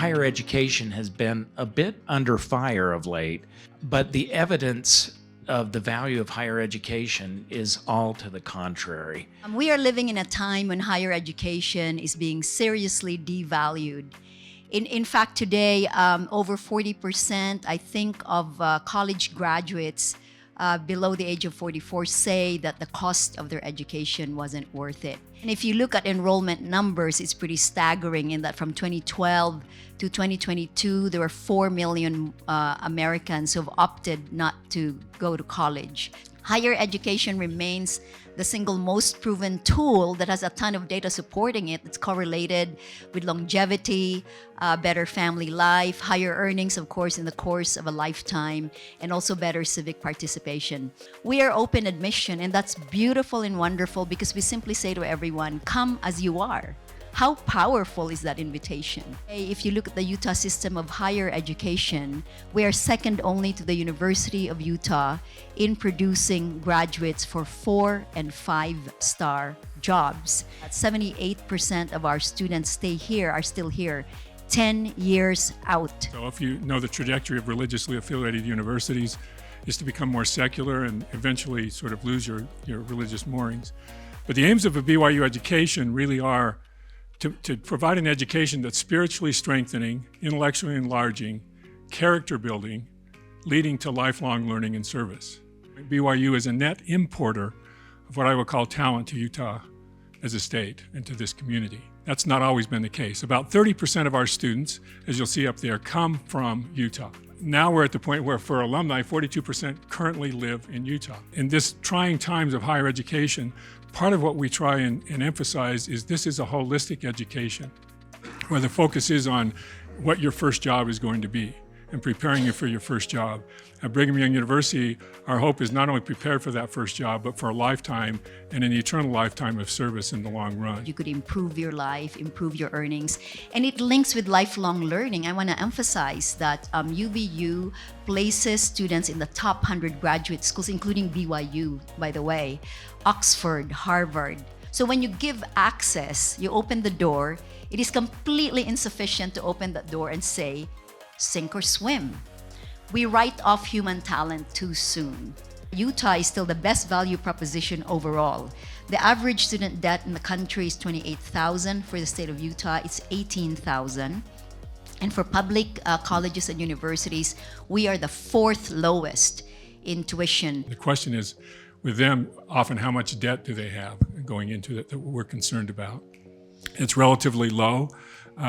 higher education has been a bit under fire of late, but the evidence of the value of higher education is all to the contrary. We are living in a time when higher education is being seriously devalued. In fact, today, over 40%, I think, of college graduates below the age of 44 say that the cost of their education wasn't worth it. And if you look at enrollment numbers, it's pretty staggering in that from 2012 to 2022, there were 4 million Americans who have opted not to go to college. Higher education remains the single most proven tool that has a ton of data supporting it. It's correlated with longevity, better family life, higher earnings, of course, in the course of a lifetime, and also better civic participation. We are open admission, and that's beautiful and wonderful because we simply say to everyone, come as you are. How powerful is that invitation? If you look at the Utah system of higher education, we are second only to the University of Utah in producing graduates for 4- and 5-star jobs. 78% of our students are still here 10 years out. So if you know the trajectory of religiously affiliated universities is to become more secular and eventually sort of lose your religious moorings. But the aims of a BYU education really are to provide an education that's spiritually strengthening, intellectually enlarging, character building, leading to lifelong learning and service. BYU is a net importer of what I would call talent to Utah as a state and to this community. That's not always been the case. About 30% of our students, as you'll see up there, come from Utah. Now we're at the point where for alumni, 42% currently live in Utah. In this trying times of higher education, part of what we try and emphasize is this is a holistic education where the focus is on what your first job is going to be and preparing you for your first job. At Brigham Young University, our hope is not only prepared for that first job, but for a lifetime and an eternal lifetime of service in the long run. You could improve your life, improve your earnings, and it links with lifelong learning. I want to emphasize that UVU places students in the top 100 graduate schools, including BYU, by the way, Oxford, Harvard. So when you give access, you open the door, it is completely insufficient to open that door and say, sink or swim. We write off human talent too soon. Utah is still the best value proposition overall. The average student debt in the country is $28,000. For the state of Utah, it's $18,000. And for public colleges and universities, we are the 4th lowest in tuition. The question is, with them, often how much debt do they have going into it that we're concerned about? It's relatively low.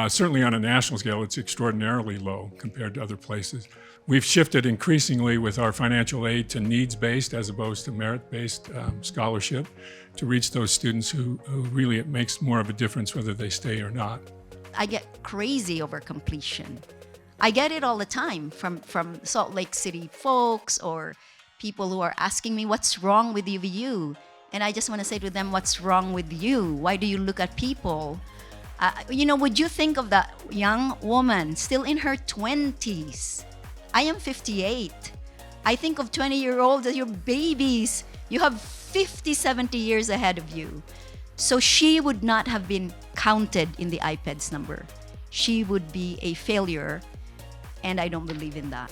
Certainly on a national scale, it's extraordinarily low compared to other places. We've shifted increasingly with our financial aid to needs-based as opposed to merit-based scholarship to reach those students who really it makes more of a difference whether they stay or not. I get crazy over completion. I get it all the time from Salt Lake City folks or people who are asking me, what's wrong with UVU? And I just want to say to them, what's wrong with you? Why do you look at people? Would you think of that young woman still in her 20s? I am 58. I think of 20-year-olds as your babies. You have 50, 70 years ahead of you. So she would not have been counted in the IPEDS number. She would be a failure, and I don't believe in that.